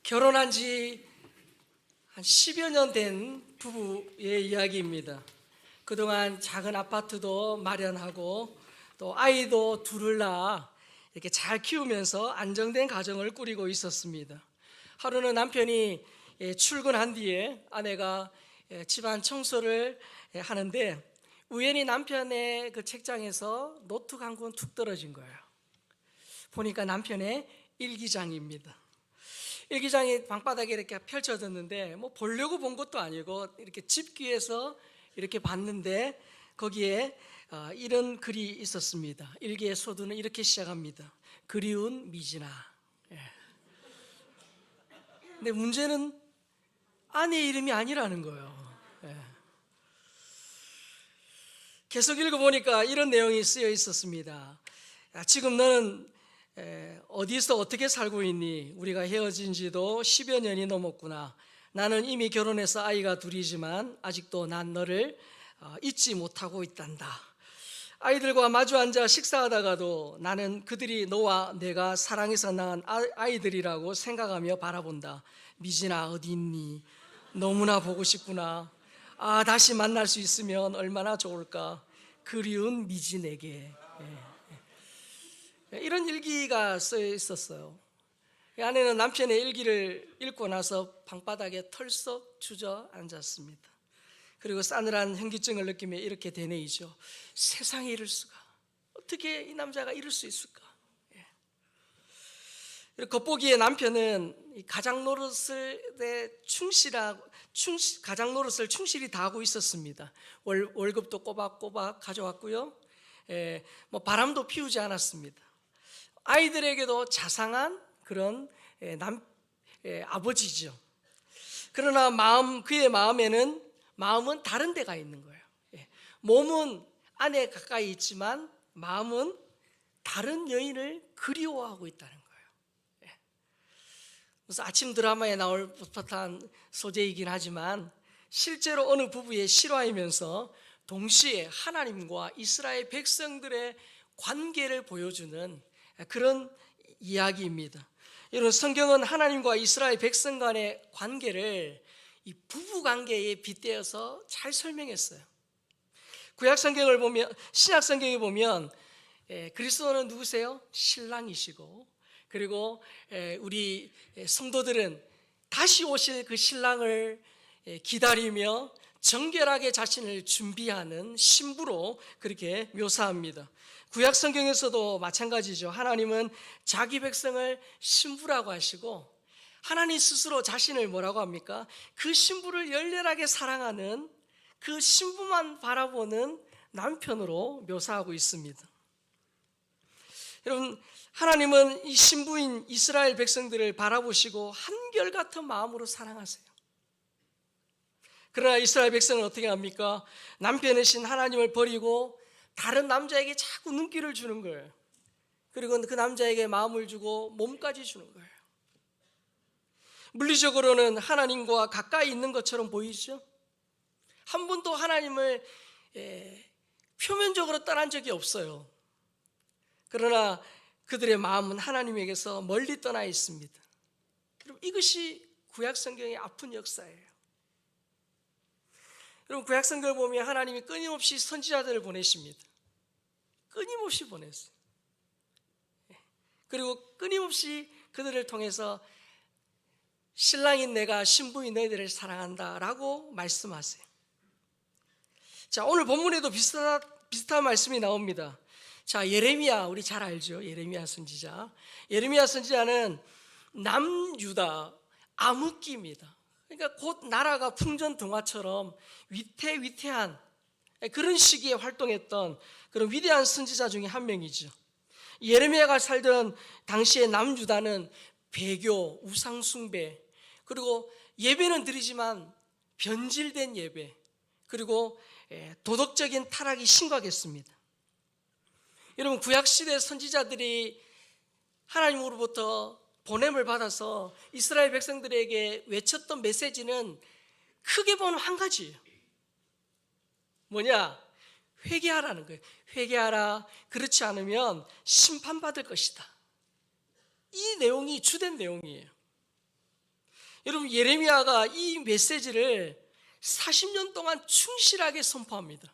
결혼한 지 한 10여 년 된 부부의 이야기입니다. 그동안 작은 아파트도 마련하고 또 아이도 둘을 낳아 이렇게 잘 키우면서 안정된 가정을 꾸리고 있었습니다. 하루는 남편이 출근한 뒤에 아내가 집안 청소를 하는데 우연히 남편의 그 책장에서 노트 한 권 툭 떨어진 거예요. 보니까 남편의 일기장입니다. 일기장이 방바닥에 이렇게 펼쳐졌는데 뭐 보려고 본 것도 아니고 이렇게 집기에서 이렇게 봤는데 거기에 이런 글이 있었습니다. 일기의 소두는 이렇게 시작합니다. 그리운 미진아. 근데 문제는 아내 이름이 아니라는 거예요. 계속 읽어보니까 이런 내용이 쓰여 있었습니다. 지금 너는 어디서 어떻게 살고 있니? 우리가 헤어진 지도 10여 년이 넘었구나. 나는 이미 결혼해서 아이가 둘이지만 아직도 난 너를 잊지 못하고 있단다. 아이들과 마주 앉아 식사하다가도 나는 그들이 너와 내가 사랑해서 낳은 아이들이라고 생각하며 바라본다. 미진아 어디 있니? 너무나 보고 싶구나. 다시 만날 수 있으면 얼마나 좋을까. 그리운 미진에게. 이런 일기가 쓰여 있었어요. 아내는 남편의 일기를 읽고 나서 방바닥에 털썩 주저앉았습니다. 그리고 싸늘한 현기증을 느끼며 이렇게 되뇌이죠. 세상에 이럴 수가. 어떻게 이 남자가 이럴 수 있을까? 겉보기에 남편은 가장 노릇을 충실히 다하고 있었습니다. 월급도 꼬박꼬박 가져왔고요. 뭐 바람도 피우지 않았습니다. 아이들에게도 자상한 그런 아버지죠. 그러나 그의 마음은 다른 데가 있는 거예요. 몸은 아내 가까이 있지만 마음은 다른 여인을 그리워하고 있다는 거예요. 그래서 아침 드라마에 나올 법한 소재이긴 하지만 실제로 어느 부부의 실화이면서 동시에 하나님과 이스라엘 백성들의 관계를 보여주는 그런 이야기입니다. 여러분, 성경은 하나님과 이스라엘 백성 간의 관계를 이 부부 관계에 빗대어서 잘 설명했어요. 구약 성경을 보면, 신약 성경에 보면 그리스도는 누구세요? 신랑이시고, 그리고 우리 성도들은 다시 오실 그 신랑을 기다리며 정결하게 자신을 준비하는 신부로 그렇게 묘사합니다. 구약 성경에서도 마찬가지죠. 하나님은 자기 백성을 신부라고 하시고 하나님 스스로 자신을 뭐라고 합니까? 그 신부를 열렬하게 사랑하는 그 신부만 바라보는 남편으로 묘사하고 있습니다. 여러분, 하나님은 이 신부인 이스라엘 백성들을 바라보시고 한결같은 마음으로 사랑하세요. 그러나 이스라엘 백성은 어떻게 합니까? 남편이신 하나님을 버리고 다른 남자에게 자꾸 눈길을 주는 거예요. 그리고 그 남자에게 마음을 주고 몸까지 주는 거예요. 물리적으로는 하나님과 가까이 있는 것처럼 보이죠? 한 번도 하나님을 표면적으로 떠난 적이 없어요. 그러나 그들의 마음은 하나님에게서 멀리 떠나 있습니다. 여러분, 이것이 구약 성경의 아픈 역사예요. 여러분, 구약 성경을 보면 하나님이 끊임없이 선지자들을 보내십니다. 끊임없이 보냈어요. 그리고 끊임없이 그들을 통해서 신랑인 내가 신부인 너희들을 사랑한다 라고 말씀하세요. 자, 오늘 본문에도 비슷한 말씀이 나옵니다. 자, 예레미야, 우리 잘 알죠? 예레미야 선지자. 예레미야 선지자는 남유다 암흑기입니다. 그러니까 곧 나라가 풍전등화처럼 위태위태한 그런 시기에 활동했던 그런 위대한 선지자 중에 한 명이죠. 예레미야가 살던 당시의 남유다는 배교, 우상숭배, 그리고 예배는 드리지만 변질된 예배, 그리고 도덕적인 타락이 심각했습니다. 여러분, 구약시대 선지자들이 하나님으로부터 보냄을 받아서 이스라엘 백성들에게 외쳤던 메시지는 크게 보면 한 가지예요. 뭐냐? 회개하라는 거예요. 회개하라. 그렇지 않으면 심판받을 것이다. 이 내용이 주된 내용이에요. 여러분, 예레미야가 이 메시지를 40년 동안 충실하게 선포합니다.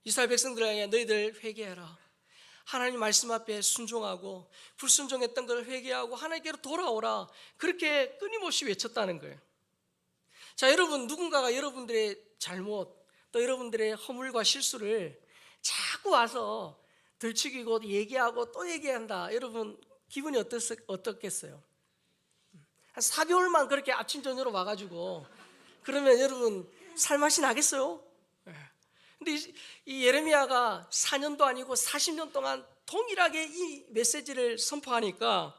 이스라엘 백성들에게 너희들 회개해라. 하나님 말씀 앞에 순종하고 불순종했던 걸 회개하고 하나님께로 돌아오라. 그렇게 끊임없이 외쳤다는 거예요. 자, 여러분, 누군가가 여러분들의 잘못 또 여러분들의 허물과 실수를 자꾸 와서 들추기고 얘기하고 또 얘기한다. 여러분 기분이 어떻겠어요? 한 4개월만 그렇게 아침 저녁으로 와가지고 그러면 여러분 살맛이 나겠어요? 근데 이 예레미야가 4년도 아니고 40년 동안 동일하게 이 메시지를 선포하니까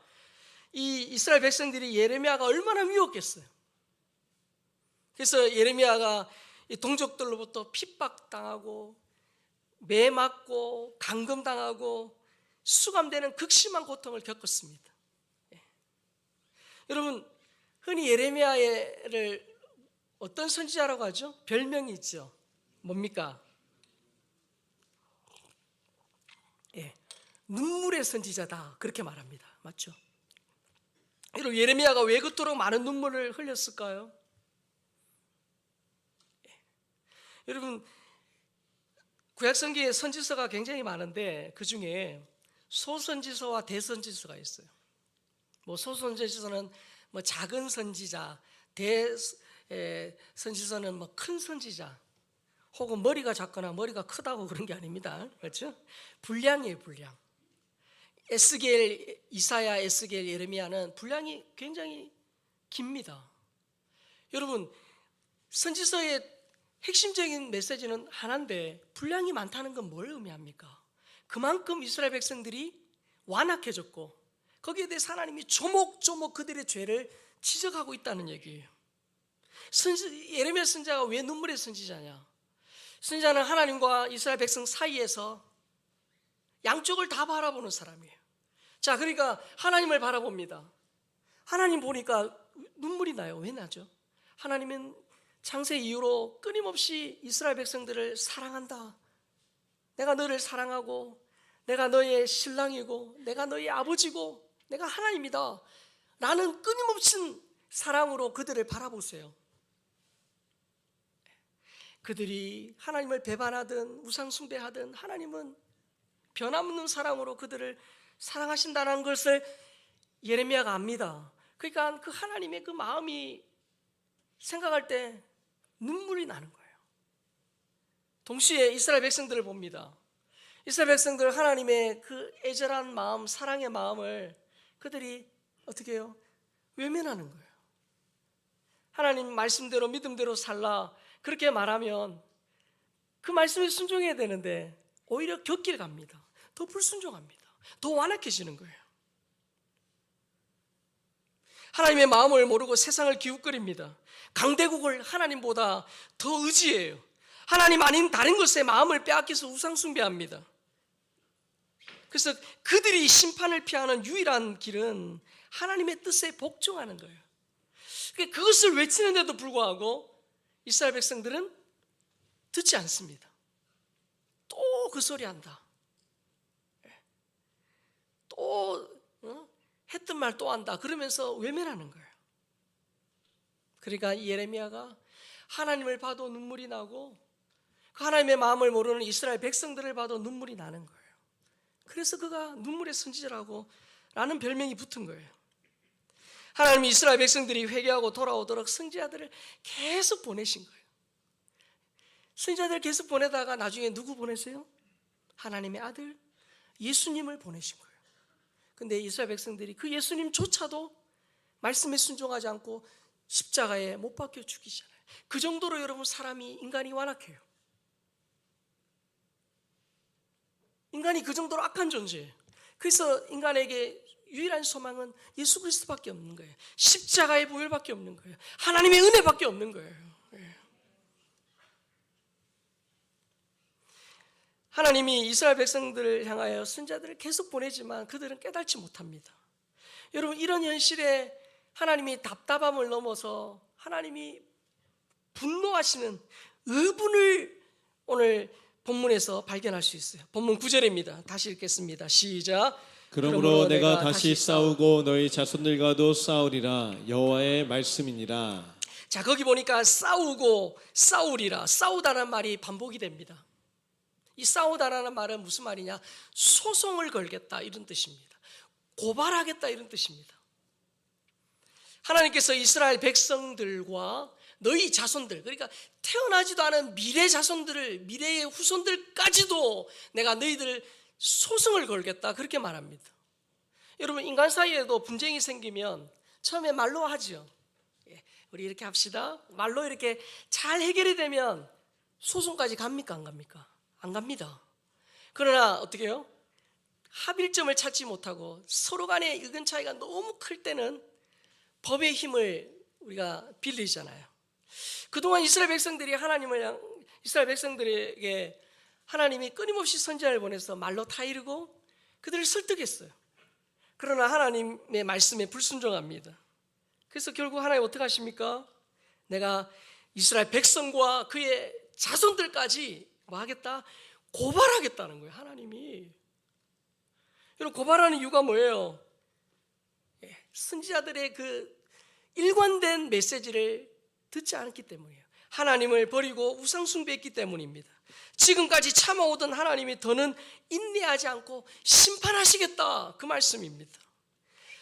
이 이스라엘 백성들이 예레미야가 얼마나 미웠겠어요. 그래서 예레미야가 이 동족들로부터 핍박당하고 매 맞고 감금당하고 수감되는 극심한 고통을 겪었습니다. 여러분, 흔히 예레미야를 어떤 선지자라고 하죠? 별명이 있죠. 뭡니까? 눈물의 선지자다, 그렇게 말합니다. 맞죠? 여러분, 예레미야가 왜 그토록 많은 눈물을 흘렸을까요? 여러분, 구약성경에 선지서가 굉장히 많은데 그 중에 소선지서와 대선지서가 있어요. 소선지서는 작은 선지자, 대선지서는 큰 선지자, 혹은 머리가 작거나 머리가 크다고 그런 게 아닙니다. 그렇죠? 분량이에요, 분량. 에스겔, 이사야, 에스겔, 예레미야는 분량이 굉장히 깁니다. 여러분, 선지서의 핵심적인 메시지는 하나인데 분량이 많다는 건 뭘 의미합니까? 그만큼 이스라엘 백성들이 완악해졌고 거기에 대해서 하나님이 조목조목 그들의 죄를 지적하고 있다는 얘기예요. 예레미야 선지자가 왜 눈물의 선지자냐? 선지자는 하나님과 이스라엘 백성 사이에서 양쪽을 다 바라보는 사람이에요. 자, 그러니까 하나님을 바라봅니다. 하나님 보니까 눈물이 나요. 왜 나죠? 하나님은 창세 이후로 끊임없이 이스라엘 백성들을 사랑한다. 내가 너를 사랑하고 내가 너의 신랑이고 내가 너의 아버지고 내가 하나님이다 라는 끊임없는 사랑으로 그들을 바라보세요. 그들이 하나님을 배반하든 우상숭배하든 하나님은 변함없는 사랑으로 그들을 사랑하신다는 것을 예레미야가 압니다. 그러니까 그 하나님의 그 마음이 생각할 때 눈물이 나는 거예요. 동시에 이스라엘 백성들을 봅니다. 이스라엘 백성들 하나님의 그 애절한 마음, 사랑의 마음을 그들이 어떻게 해요? 외면하는 거예요. 하나님 말씀대로 믿음대로 살라 그렇게 말하면 그 말씀에 순종해야 되는데 오히려 곁길 갑니다. 더 불순종합니다. 더 완악해지는 거예요. 하나님의 마음을 모르고 세상을 기웃거립니다. 강대국을 하나님보다 더 의지해요. 하나님 아닌 다른 것에 마음을 빼앗겨서 우상숭배합니다. 그래서 그들이 심판을 피하는 유일한 길은 하나님의 뜻에 복종하는 거예요. 그것을 외치는데도 불구하고 이스라엘 백성들은 듣지 않습니다. 또 그 소리 한다. 또 했던 말 또 한다. 그러면서 외면하는 거예요. 그러니까 예레미야가 하나님을 봐도 눈물이 나고 그 하나님의 마음을 모르는 이스라엘 백성들을 봐도 눈물이 나는 거예요. 그래서 그가 눈물의 선지자라고 라는 별명이 붙은 거예요. 하나님이 이스라엘 백성들이 회개하고 돌아오도록 선지자들을 계속 보내신 거예요. 선지자들을 계속 보내다가 나중에 누구 보내세요? 하나님의 아들 예수님을 보내신 거예요. 근데 이스라엘 백성들이 그 예수님조차도 말씀에 순종하지 않고 십자가에 못 박혀 죽이잖아요. 그 정도로 여러분 인간이 완악해요. 인간이 그 정도로 악한 존재예요. 그래서 인간에게 유일한 소망은 예수 그리스도밖에 없는 거예요. 십자가의 보혈밖에 없는 거예요. 하나님의 은혜밖에 없는 거예요. 하나님이 이스라엘 백성들을 향하여 선지자들을 계속 보내지만 그들은 깨닫지 못합니다. 여러분, 이런 현실에 하나님이 답답함을 넘어서 하나님이 분노하시는 의분을 오늘 본문에서 발견할 수 있어요. 본문 9절입니다. 다시 읽겠습니다. 시작. 그러므로 내가 다시 싸우고 너희 자손들과도 싸우리라. 여호와의 말씀이니라. 자, 거기 보니까 싸우고 싸우리라, 싸우다라는 말이 반복이 됩니다. 이 싸우다라는 말은 무슨 말이냐? 소송을 걸겠다 이런 뜻입니다. 고발하겠다 이런 뜻입니다. 하나님께서 이스라엘 백성들과 너희 자손들, 그러니까 태어나지도 않은 미래 자손들을, 미래의 후손들까지도 내가 너희들 소송을 걸겠다 그렇게 말합니다. 여러분, 인간 사이에도 분쟁이 생기면 처음에 말로 하죠. 우리 이렇게 합시다. 말로 이렇게 잘 해결이 되면 소송까지 갑니까? 안 갑니까? 안 갑니다. 그러나 어떻게 해요? 합일점을 찾지 못하고 서로 간의 의견 차이가 너무 클 때는 법의 힘을 우리가 빌리잖아요. 그동안 이스라엘 백성들에게 하나님이 끊임없이 선지자를 보내서 말로 타이르고 그들을 설득했어요. 그러나 하나님의 말씀에 불순종합니다. 그래서 결국 하나님 어떻게 하십니까? 내가 이스라엘 백성과 그의 자손들까지 뭐 하겠다? 고발하겠다는 거예요, 하나님이. 여러분, 고발하는 이유가 뭐예요? 선지자들의 그 일관된 메시지를 듣지 않았기 때문이에요. 하나님을 버리고 우상 숭배했기 때문입니다. 지금까지 참아오던 하나님이 더는 인내하지 않고 심판하시겠다 그 말씀입니다.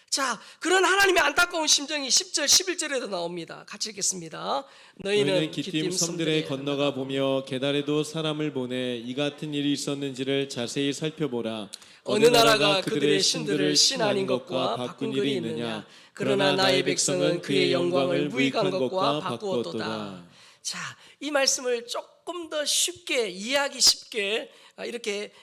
자, 그런 하나님의 안타까운 심정이 10절 11절에도 나옵니다. 같이 읽겠습니다. 너희는 기띔 섬들에 건너가 보며 게달에도 사람을 보내 이 같은 일이 있었는지를 자세히 살펴보라. 어느 나라가 그들의 신들을 신 아닌 것과 바꾼 일이 있느냐? 그러나 나의 백성은 그의 영광을 무익한 것과 바꾸었도다. 자, 이 말씀을 조금 더 쉽게, 이해하기 쉽게 이렇게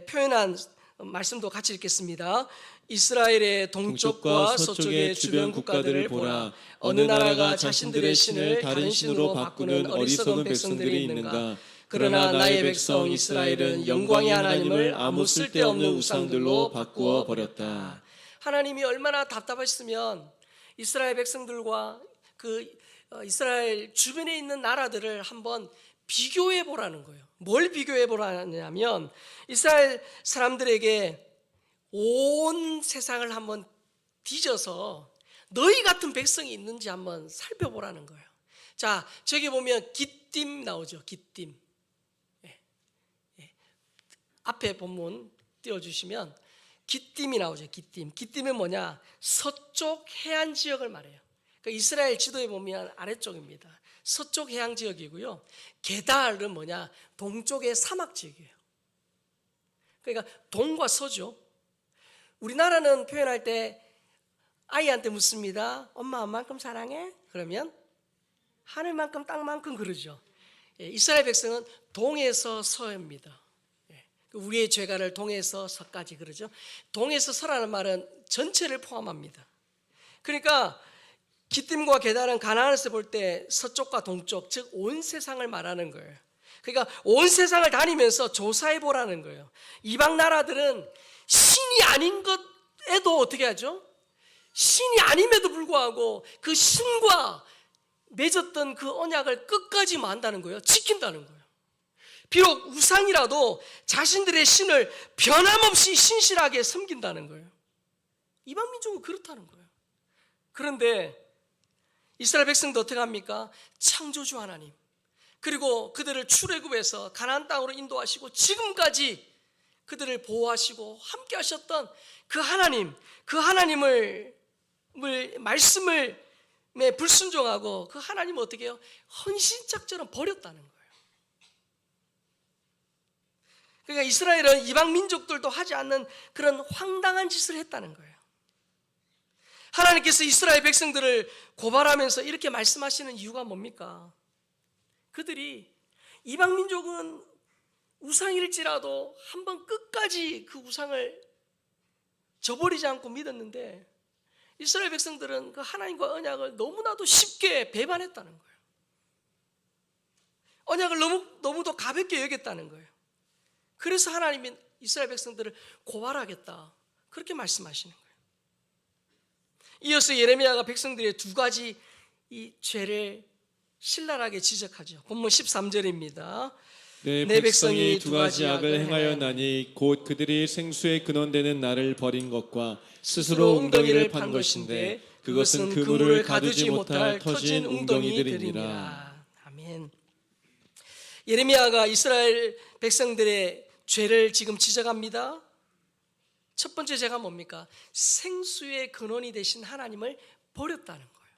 표현한 말씀도 같이 읽겠습니다. 이스라엘의 동쪽과 서쪽의 주변 국가들을 보라. 어느 나라가 자신들의 신을 다른 신으로 바꾸는 어리석은 백성들이 있는가? 그러나 나의 백성 이스라엘은 영광의 하나님을 아무 쓸데없는 우상들로 바꾸어 버렸다. 하나님이 얼마나 답답하셨으면 이스라엘 백성들과 그 이스라엘 주변에 있는 나라들을 한번 비교해 보라는 거예요. 뭘 비교해 보라냐면 이스라엘 사람들에게 온 세상을 한번 뒤져서 너희 같은 백성이 있는지 한번 살펴보라는 거예요. 자, 저기 보면 기띔 나오죠. 기띔. 앞에 본문 띄워주시면 기띔이 나오죠. 기띔. 기띔은 뭐냐? 서쪽 해안 지역을 말해요. 그러니까 이스라엘 지도에 보면 아래쪽입니다. 서쪽 해양 지역이고요. 게달은 뭐냐? 동쪽의 사막 지역이에요. 그러니까 동과 서죠. 우리나라는 표현할 때 아이한테 묻습니다. 엄마 얼만큼 사랑해? 그러면 하늘만큼 땅만큼 그러죠. 이스라엘 백성은 동에서 서입니다. 우리의 죄가를 동에서 서까지 그러죠. 동에서 서라는 말은 전체를 포함합니다. 그러니까 기띔과 게달은 가나안에서 볼 때 서쪽과 동쪽, 즉 온 세상을 말하는 거예요. 그러니까 온 세상을 다니면서 조사해 보라는 거예요. 이방 나라들은 신이 아닌 것에도 어떻게 하죠? 신이 아님에도 불구하고 그 신과 맺었던 그 언약을 끝까지 만다는 거예요. 지킨다는 거예요. 비록 우상이라도 자신들의 신을 변함없이 신실하게 섬긴다는 거예요. 이방 민족은 그렇다는 거예요. 그런데 이스라엘 백성도 어떻게 합니까? 창조주 하나님, 그리고 그들을 출애굽해서 가나안 땅으로 인도하시고 지금까지 그들을 보호하시고 함께 하셨던 그 하나님, 그 하나님을 말씀을 불순종하고 그 하나님을 어떻게 해요? 헌신짝처럼 버렸다는 거예요. 그러니까 이스라엘은 이방 민족들도 하지 않는 그런 황당한 짓을 했다는 거예요. 하나님께서 이스라엘 백성들을 고발하면서 이렇게 말씀하시는 이유가 뭡니까? 그들이 이방 민족은 우상일지라도 한번 끝까지 그 우상을 저버리지 않고 믿었는데 이스라엘 백성들은 그 하나님과 언약을 너무나도 쉽게 배반했다는 거예요. 언약을 너무도 가볍게 여겼다는 거예요. 그래서 하나님이 이스라엘 백성들을 고발하겠다 그렇게 말씀하시는 거예요. 이어서 예레미야가 백성들의 두 가지 이 죄를 신랄하게 지적하죠. 본문 13절입니다. 내 백성이 두 가지 악을 행하였나니 곧 그들이 생수의 근원되는 나를 버린 것과 스스로 웅덩이를 판 것인데 그것은 그물을 가두지 못할 터진 웅덩이들이니라. 아멘. 예레미야가 이스라엘 백성들의 죄를 지금 지적합니다. 첫 번째 죄가 뭡니까? 생수의 근원이 되신 하나님을 버렸다는 거예요.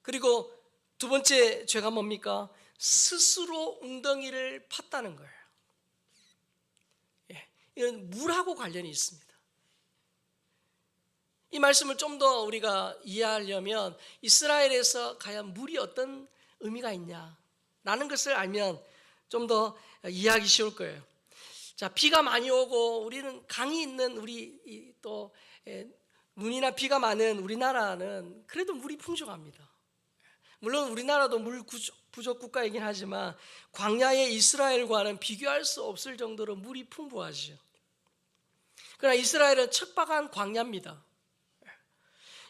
그리고 두 번째 죄가 뭡니까? 스스로 웅덩이를 팠다는 거예요. 이건 물하고 관련이 있습니다. 이 말씀을 좀 더 우리가 이해하려면 이스라엘에서 과연 물이 어떤 의미가 있냐라는 것을 알면 좀 더 이해하기 쉬울 거예요. 자, 비가 많이 오고 우리는 강이 있는 우리 또 눈이나 비가 많은 우리나라는 그래도 물이 풍족합니다. 물론 우리나라도 물 부족 국가이긴 하지만 광야의 이스라엘과는 비교할 수 없을 정도로 물이 풍부하죠. 그러나 이스라엘은 척박한 광야입니다.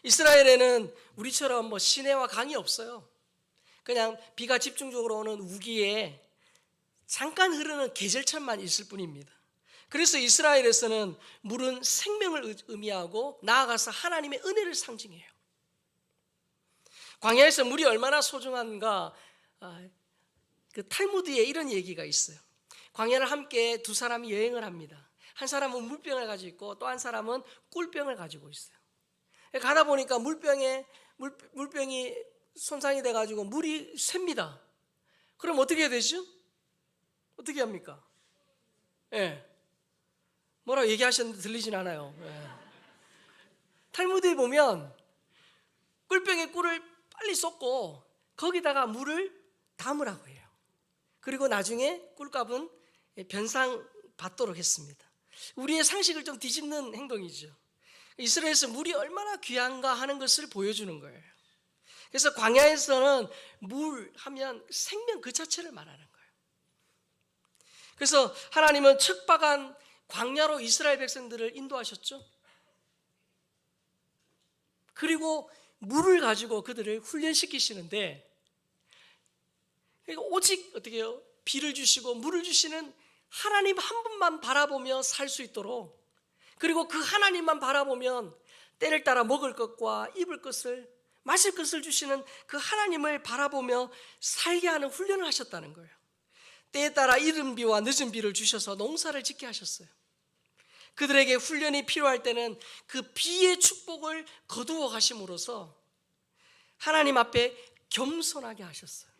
이스라엘에는 우리처럼 뭐 시내와 강이 없어요. 그냥 비가 집중적으로 오는 우기에 잠깐 흐르는 계절철만 있을 뿐입니다. 그래서 이스라엘에서는 물은 생명을 의미하고 나아가서 하나님의 은혜를 상징해요. 광야에서 물이 얼마나 소중한가, 그 탈무드에 이런 얘기가 있어요. 광야를 함께 두 사람이 여행을 합니다. 한 사람은 물병을 가지고 있고 또 한 사람은 꿀병을 가지고 있어요. 가다 보니까 물병이 손상이 돼가지고 물이 샙니다. 그럼 어떻게 해야 되죠? 어떻게 합니까? 뭐라고 얘기하셨는데 들리진 않아요. 탈무드에 보면 꿀병에 꿀을 빨리 쏟고 거기다가 물을 담으라고 해요. 그리고 나중에 꿀값은 변상받도록 했습니다. 우리의 상식을 좀 뒤집는 행동이죠. 이스라엘에서 물이 얼마나 귀한가 하는 것을 보여주는 거예요. 그래서 광야에서는 물 하면 생명 그 자체를 말하는 거예요. 그래서 하나님은 척박한 광야로 이스라엘 백성들을 인도하셨죠. 그리고 물을 가지고 그들을 훈련시키시는데 오직 어떻게 해요? 비를 주시고 물을 주시는 하나님 한 분만 바라보며 살 수 있도록, 그리고 그 하나님만 바라보면 때를 따라 먹을 것과 입을 것을 마실 것을 주시는 그 하나님을 바라보며 살게 하는 훈련을 하셨다는 거예요. 때에 따라 이른 비와 늦은 비를 주셔서 농사를 짓게 하셨어요. 그들에게 훈련이 필요할 때는 그 비의 축복을 거두어 가심으로써 하나님 앞에 겸손하게 하셨어요.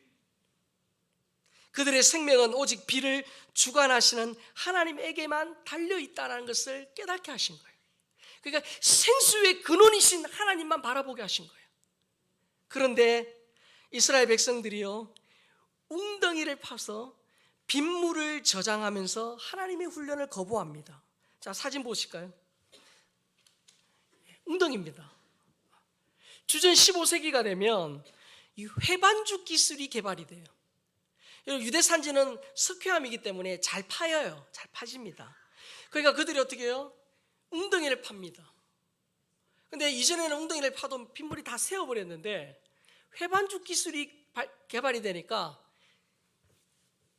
그들의 생명은 오직 비를 주관하시는 하나님에게만 달려있다는 것을 깨닫게 하신 거예요. 그러니까 생수의 근원이신 하나님만 바라보게 하신 거예요. 그런데 이스라엘 백성들이요, 웅덩이를 파서 빗물을 저장하면서 하나님의 훈련을 거부합니다. 자, 사진 보실까요? 웅덩이입니다. 주전 15세기가 되면 이 회반죽 기술이 개발이 돼요. 유대 산지는 석회암이기 때문에 잘 파여요. 잘 파집니다. 그러니까 그들이 어떻게 해요? 웅덩이를 팝니다. 근데 이전에는 웅덩이를 파도 빗물이 다 새어버렸는데 회반죽 기술이 개발이 되니까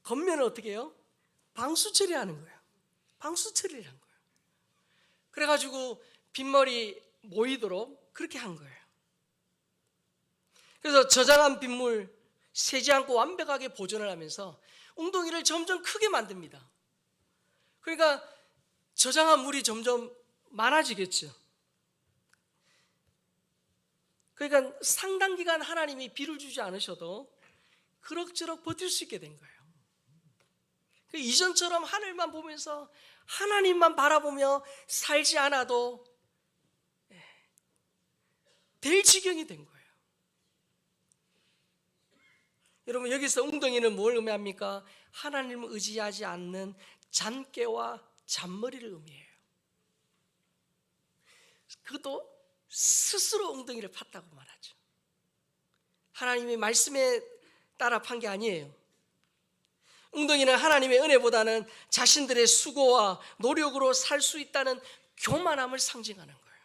겉면을 어떻게 해요? 방수 처리하는 거예요. 방수 처리를 한 거예요. 그래가지고 빗물이 모이도록 그렇게 한 거예요. 그래서 저장한 빗물 새지 않고 완벽하게 보존을 하면서 웅덩이를 점점 크게 만듭니다. 그러니까 저장한 물이 점점 많아지겠죠. 그러니까 상당 기간 하나님이 비를 주지 않으셔도 그럭저럭 버틸 수 있게 된 거예요. 이전처럼 하늘만 보면서 하나님만 바라보며 살지 않아도 될 지경이 된 거예요. 여러분, 여기서 웅덩이는 뭘 의미합니까? 하나님을 의지하지 않는 잔깨와 잔머리를 의미해요. 그것도 스스로 웅덩이를 팠다고 말하죠. 하나님의 말씀에 따라 판 게 아니에요. 웅덩이는 하나님의 은혜보다는 자신들의 수고와 노력으로 살 수 있다는 교만함을 상징하는 거예요.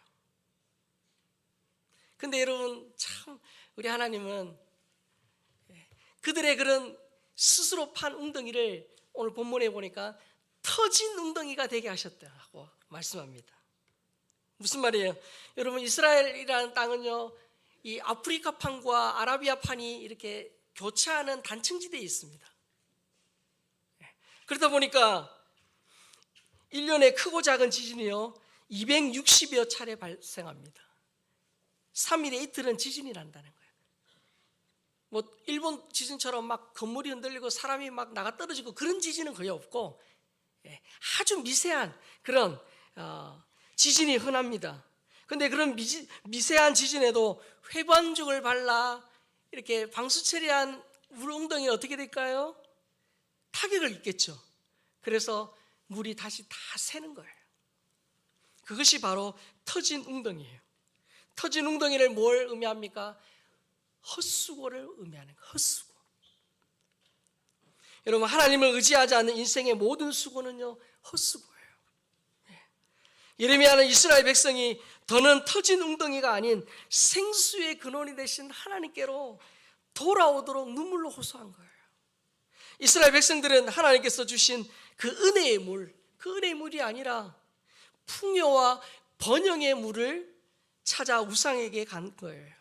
근데 여러분, 참 우리 하나님은 그들의 그런 스스로 판 웅덩이를 오늘 본문에 보니까 터진 웅덩이가 되게 하셨다고 말씀합니다. 무슨 말이에요? 여러분, 이스라엘이라는 땅은요, 이 아프리카 판과 아라비아 판이 이렇게 교차하는 단층지대에 있습니다. 그러다 보니까 1년에 크고 작은 지진이요 260여 차례 발생합니다. 3일에 이틀은 지진이 난다는 거예요. 뭐 일본 지진처럼 막 건물이 흔들리고 사람이 막 나가 떨어지고 그런 지진은 거의 없고 아주 미세한 그런 지진이 흔합니다. 그런데 그런 미세한 지진에도 회반죽을 발라 이렇게 방수 처리한 물 웅덩이는 어떻게 될까요? 타격을 입겠죠. 그래서 물이 다시 다 새는 거예요. 그것이 바로 터진 웅덩이예요. 터진 웅덩이를 뭘 의미합니까? 헛수고를 의미하는 거예요. 헛수고. 여러분, 하나님을 의지하지 않는 인생의 모든 수고는요 헛수고예요. 예레미야는 이스라엘 백성이 더는 터진 웅덩이가 아닌 생수의 근원이 되신 하나님께로 돌아오도록 눈물로 호소한 거예요. 이스라엘 백성들은 하나님께서 주신 그 은혜의 물, 그 은혜의 물이 아니라 풍요와 번영의 물을 찾아 우상에게 간 거예요.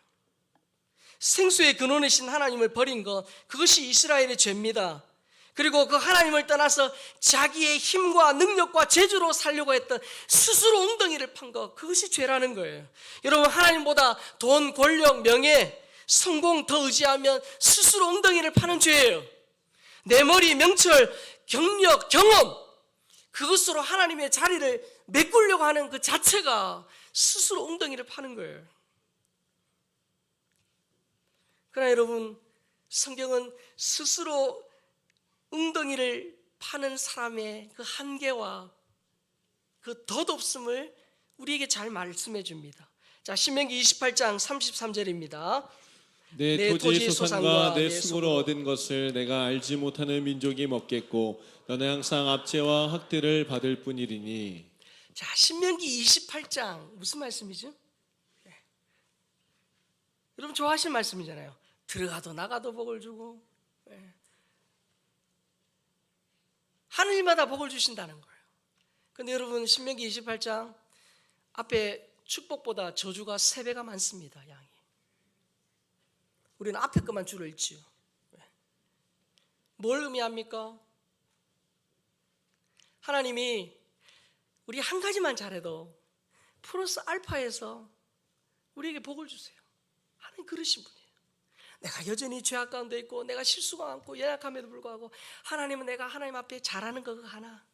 생수의 근원이신 하나님을 버린 것, 그것이 이스라엘의 죄입니다. 그리고 그 하나님을 떠나서 자기의 힘과 능력과 재주로 살려고 했던 스스로 웅덩이를 판 것, 그것이 죄라는 거예요. 여러분, 하나님보다 돈, 권력, 명예, 성공 더 의지하면 스스로 웅덩이를 파는 죄예요. 내 머리, 명철, 경력, 경험, 그것으로 하나님의 자리를 메꾸려고 하는 그 자체가 스스로 웅덩이를 파는 거예요. 그러나 여러분, 성경은 스스로 웅덩이를 파는 사람의 그 한계와 그 덧없음을 우리에게 잘 말씀해 줍니다. 자, 신명기 28장 33절입니다. 내 토지 소산과 내 수고로 얻은 것을 내가 알지 못하는 민족이 먹겠고 너는 항상 압제와 학대를 받을 뿐이리니. 자, 신명기 28장 무슨 말씀이죠? 여러분 좋아하시는 말씀이잖아요. 들어가도 나가도 복을 주고 하늘마다 복을 주신다는 거예요. 그런데 여러분, 신명기 28장 앞에 축복보다 저주가 3배가 많습니다. 양이. 우리는 앞에 것만 줄을 읽지요. 뭘 의미합니까? 하나님이 우리 한 가지만 잘해도 플러스 알파에서 우리에게 복을 주세요. 하나님 그러신 분이에요. 내가 여전히 죄악 가운데 있고 내가 실수가 많고 연약함에도 불구하고 하나님은 내가 하나님 앞에 잘하는 거 하나.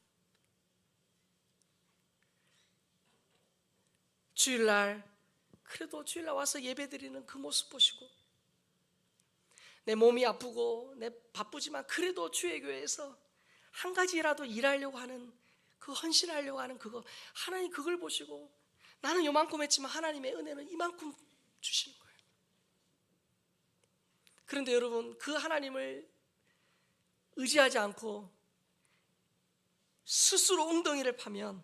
주일날 그래도 주일날 와서 예배드리는 그 모습 보시고, 내 몸이 아프고 내 바쁘지만 그래도 주의 교회에서 한 가지라도 일하려고 하는 그 헌신하려고 하는 그거, 하나님 그걸 보시고 나는 요만큼 했지만 하나님의 은혜는 이만큼 주시는 거예요. 그런데 여러분, 그 하나님을 의지하지 않고 스스로 웅덩이를 파면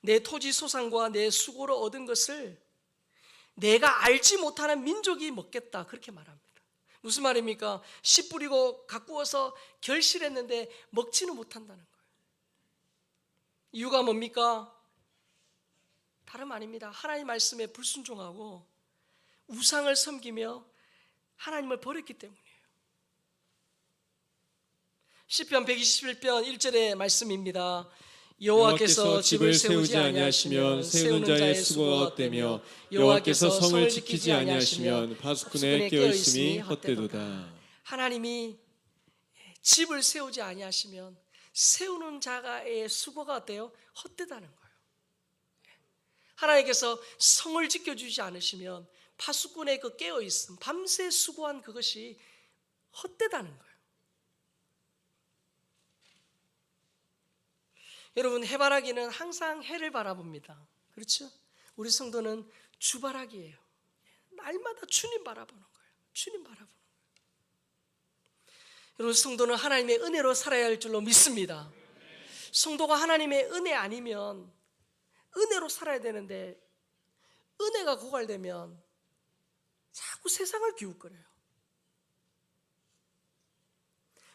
내 토지 소산과 내 수고로 얻은 것을 내가 알지 못하는 민족이 먹겠다, 그렇게 말합니다. 무슨 말입니까? 씨 뿌리고 가꾸어서 결실했는데 먹지는 못한다는 거예요. 이유가 뭡니까? 다름 아닙니다. 하나님 말씀에 불순종하고 우상을 섬기며 하나님을 버렸기 때문이에요. 시편 121편 1절의 말씀입니다. 여호와께서 집을 세우지 아니하시면 세우는 자의 수고가 헛되며 여호와께서 성을 지키지 아니하시면 파수꾼의 깨어있음이 헛되도다. 하나님이 집을 세우지 아니하시면 세우는 자의 수고가 어때요? 헛되다는 거예요. 하나님께서 성을 지켜주지 않으시면 파수꾼의 그 깨어있음, 밤새 수고한 그것이 헛되다는 거예요. 여러분, 해바라기는 항상 해를 바라봅니다. 그렇죠? 우리 성도는 주바라기예요. 날마다 주님 바라보는 거예요. 주님 바라보는 거예요. 여러분, 성도는 하나님의 은혜로 살아야 할 줄로 믿습니다. 성도가 하나님의 은혜 아니면 은혜로 살아야 되는데 은혜가 고갈되면 자꾸 세상을 기웃거려요.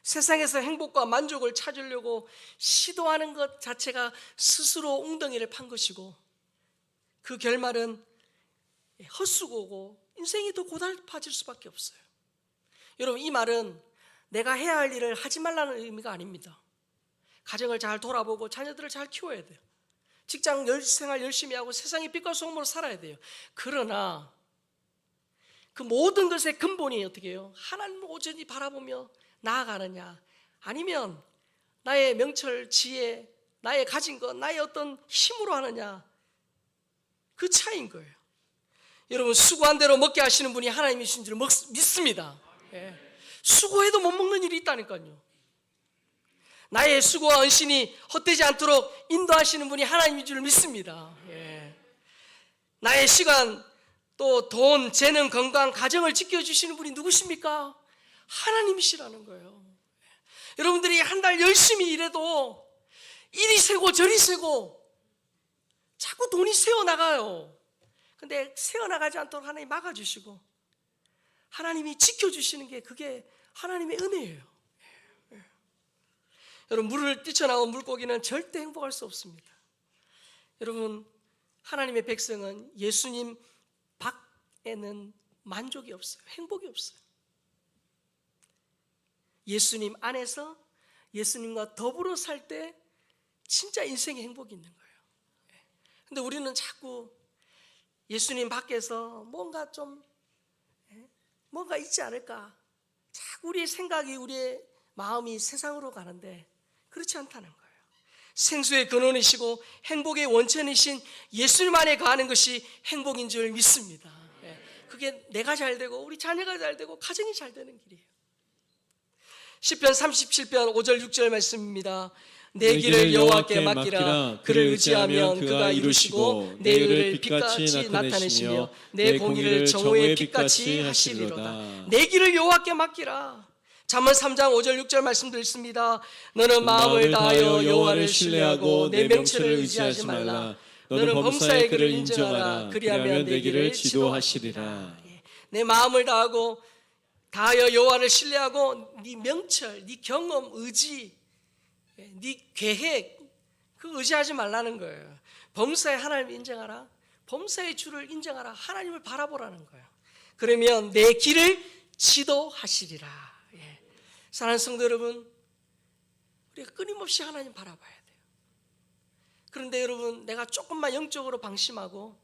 세상에서 행복과 만족을 찾으려고 시도하는 것 자체가 스스로 웅덩이를 판 것이고 그 결말은 헛수고고 인생이 더 고달파질 수밖에 없어요. 여러분, 이 말은 내가 해야 할 일을 하지 말라는 의미가 아닙니다. 가정을 잘 돌아보고 자녀들을 잘 키워야 돼요. 직장 생활 열심히 하고 세상의 빛과 소금으로 살아야 돼요. 그러나 그 모든 것의 근본이 어떻게 해요? 하나님을 오전히 바라보며 나아가느냐, 아니면 나의 명철, 지혜, 나의 가진 것, 나의 어떤 힘으로 하느냐, 그 차이인 거예요. 여러분, 수고한 대로 먹게 하시는 분이 하나님이신 줄 믿습니다. 예. 수고해도 못 먹는 일이 있다니까요. 나의 수고와 헌신이 헛되지 않도록 인도하시는 분이 하나님인 줄 믿습니다. 예. 나의 시간, 또 돈, 재능, 건강, 가정을 지켜주시는 분이 누구십니까? 하나님이시라는 거예요. 여러분들이 한 달 열심히 일해도 이리 새고 저리 새고 자꾸 돈이 새어나가요. 근데 새어나가지 않도록 하나님이 막아주시고 하나님이 지켜주시는 게 그게 하나님의 은혜예요. 여러분, 물을 뛰쳐나온 물고기는 절대 행복할 수 없습니다. 여러분, 하나님의 백성은 예수님 밖에는 만족이 없어요. 행복이 없어요. 예수님 안에서 예수님과 더불어 살 때 진짜 인생의 행복이 있는 거예요. 근데 우리는 자꾸 예수님 밖에서 뭔가 있지 않을까, 자꾸 우리의 생각이, 우리의 마음이 세상으로 가는데 그렇지 않다는 거예요. 생수의 근원이시고 행복의 원천이신 예수님 안에 거하는 것이 행복인 줄 믿습니다. 그게 내가 잘 되고 우리 자녀가 잘 되고 가정이 잘 되는 길이에요. 시편 37편 5절 6절 말씀입니다. 내 길을 여호와께 맡기라. 그를 의지하면 그가 이루시고 내 의를 빛같이 나타내시며 내 공의를 정오의 빛같이 하시리로다. 내 길을 여호와께 맡기라. 잠언 3장 5절 6절 말씀드렸습니다. 너는 마음을 다하여 여호와를 신뢰하고 내 명철을 의지하지 말라. 너는 범사의 그를 인정하라. 그리하면 내 길을 지도하시리라. 내 마음을 다하여 여호와를 신뢰하고 네 명철, 네 경험, 의지, 네 계획, 그 의지하지 말라는 거예요. 범사의 하나님을 인정하라. 범사의 주를 인정하라. 하나님을 바라보라는 거예요. 그러면 내 길을 지도하시리라. 사랑하는 성도 여러분, 우리가 끊임없이 하나님 바라봐야 돼요. 그런데 여러분, 내가 조금만 영적으로 방심하고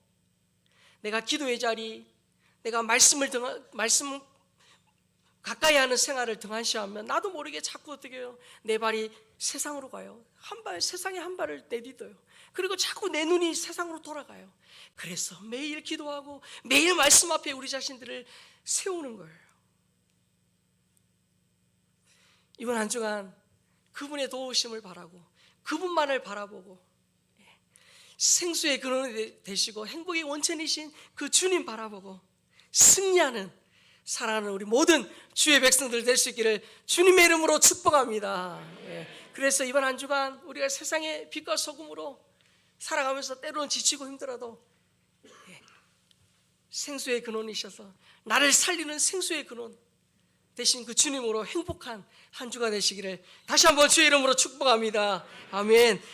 내가 기도의 자리, 내가 말씀 가까이 하는 생활을 등한시하면 나도 모르게 자꾸 어떻게 해요? 내 발이 세상으로 가요. 세상에 한 발을 내딛어요. 그리고 자꾸 내 눈이 세상으로 돌아가요. 그래서 매일 기도하고 매일 말씀 앞에 우리 자신들을 세우는 거예요. 이번 한 주간 그분의 도우심을 바라고 그분만을 바라보고 생수의 근원이 되시고 행복의 원천이신 그 주님 바라보고 승리하는, 사랑하는 우리 모든 주의 백성들 될 수 있기를 주님의 이름으로 축복합니다. 그래서 이번 한 주간 우리가 세상의 빛과 소금으로 살아가면서 때로는 지치고 힘들어도 생수의 근원이셔서 나를 살리는 생수의 근원 대신 그 주님으로 행복한 한 주가 되시기를 다시 한번 주의 이름으로 축복합니다. 아멘.